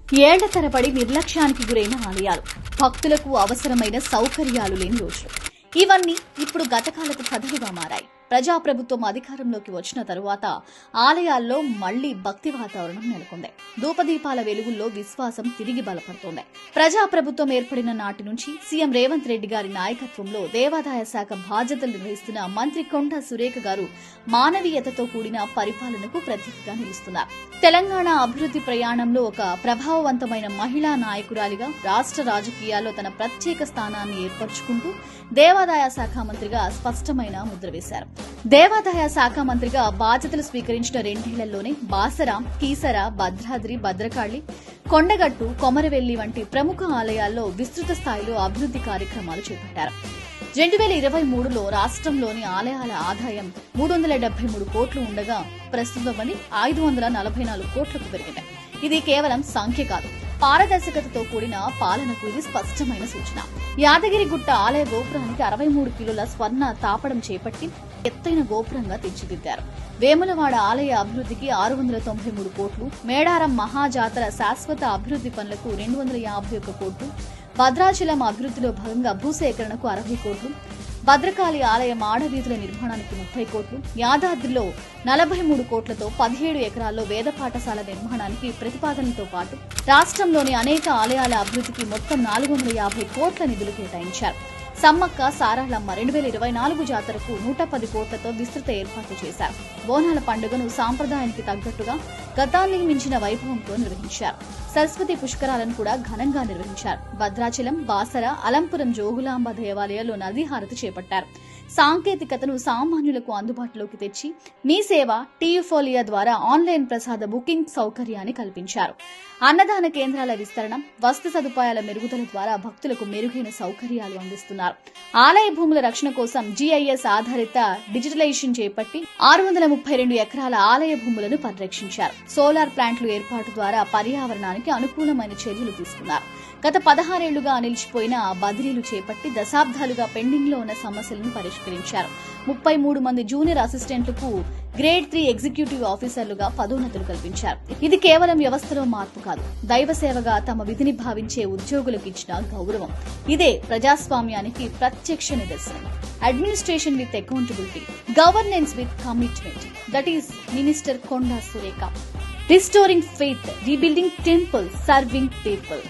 ఏళ్ల తరబడి నిర్లక్ష్యానికి గురైన ఆలయాలు, భక్తులకు అవసరమైన సౌకర్యాలు లేని రోజులు ఇవన్నీ ఇప్పుడు గతకాలపు కథలుగా మారాయి. ప్రజాప్రభుత్వం అధికారంలోకి వచ్చిన తరువాత ఆలయాల్లో మళ్లీ భక్తి వాతావరణం నెలకొంది. ధూపదీపాల వెలుగుల్లో విశ్వాసం తిరిగి బలపడుతోంది. ప్రజాప్రభుత్వం ఏర్పడిన నాటి నుంచి సీఎం రేవంత్ రెడ్డి గారి నాయకత్వంలో దేవాదాయ శాఖ బాధ్యతలు నిర్వహిస్తున్న మంత్రి కొండా సురేఖ గారు మానవీయతతో కూడిన పరిపాలనకు ప్రతీకగా నిలుస్తున్నారు. తెలంగాణ అభివృద్ది ప్రయాణంలో ఒక ప్రభావవంతమైన మహిళా నాయకురాలిగా రాష్ట్ర రాజకీయాల్లో తన ప్రత్యేక స్థానాన్ని ఏర్పరచుకుంటూ దేవాదాయ శాఖ మంత్రిగా స్పష్టమైన ముద్ర వేశారు. దేవాదాయ శాఖ మంత్రిగా బాధ్యతలు స్వీకరించిన 2 ఏళ్లలోనే బాసర, కీసర, భద్రాద్రి, భద్రకాళి, కొండగట్టు, కొమరవెల్లి వంటి ప్రముఖ ఆలయాల్లో విస్తృత స్థాయిలో అభివృద్ది కార్యక్రమాలు చేపట్టారు. 2023లో రాష్ట్రంలోని ఆలయాల ఆదాయం 373 కోట్లు ఉండగా ప్రస్తుతం 544 కోట్లకు పెరిగింది. ఇది కేవలం సంఖ్య కాదు, పారదర్శకతతో కూడిన పాలనకు ఇది స్పష్టమైన సూచన. యాదగిరిగుట్ట ఆలయ గోపురానికి 63 కిలోల స్వర్ణ తాపడం చేపట్టి ఎత్తైన గోపురంగా తీర్చిదిద్దారు. వేములవాడ ఆలయ అభివృద్ధికి 693 కోట్లు, మేడారం మహాజాతర శాశ్వత అభివృద్ది పనులకు 251 కోట్లు, భద్రాచలం అభివృద్దిలో భాగంగా భూసేకరణకు 60 కోట్లు, భద్రకాళి ఆలయ మాడవీధుల నిర్మాణానికి 30 కోట్లు, యాదాద్రిలో 43 కోట్లతో 17 ఎకరాల్లో వేద పాఠశాల నిర్మాణానికి ప్రతిపాదనలతో పాటు రాష్ట్రంలోని అనేక ఆలయాల అభివృద్ధికి మొత్తం 450 కోట్ల నిధులు కేటాయించారు. సమ్మక్క సారాళమ్మ 2024 జాతరకు 110 కోట్లతో విస్తృత ఏర్పాట్లు చేశారు. బోనాల పండుగను సాంప్రదాయానికి తగ్గట్టుగా గతాన్ని మించిన వైభవంతో నిర్వహించారు. సరస్వతి పుష్కరాలను కూడా ఘనంగా నిర్వహించారు. భద్రాచలం, బాసర, అలంపురం జోగులాంబ దేవాలయాల్లో నదీ హారతి చేపట్టారు. సాంకేతికతను సామాన్యులకు అందుబాటులోకి తెచ్చి మీ సేవ టీయూఫోలియా ద్వారా ఆన్లైన్ ప్రసాద బుకింగ్ సౌకర్యాన్ని కల్పించారు. అన్నదాన కేంద్రాల విస్తరణ, వస్తు సదుపాయాల మెరుగుదల ద్వారా భక్తులకు మెరుగైన సౌకర్యాలు అందిస్తున్నారు. ఆలయ భూముల రక్షణ కోసం జీఐఎస్ ఆధారిత డిజిటలైజేషన్ చేపట్టి 632 ఎకరాల ఆలయ భూములను పరిరక్షించారు. సోలార్ ప్లాంట్లు ఏర్పాటు ద్వారా పర్యావరణానికి అనుకూలమైన చర్యలు తీసుకున్నారు. గత 16 ఏళ్లుగా నిలిచిపోయిన బదిలీలు చేపట్టి దశాబ్దాలుగా పెండింగ్ లో ఉన్న సమస్యలను పరిష్కరించారు. 33 మంది జూనియర్ అసిస్టెంట్లకు గ్రేడ్ 3 ఎగ్జిక్యూటివ్ ఆఫీసర్లుగా పదోన్నతులు కల్పించారు. ఇది కేవలం వ్యవస్థలో మార్పు కాదు, దైవ సేవగా తమ విధిని భావించే ఉద్యోగులకు ఇచ్చిన గౌరవం. ఇదే ప్రజాస్వామ్యానికి ప్రత్యక్ష నిదర్శనం. Administration with accountability, governance with commitment, that is minister Konda Surekha. Restoring faith, rebuilding temple, serving people.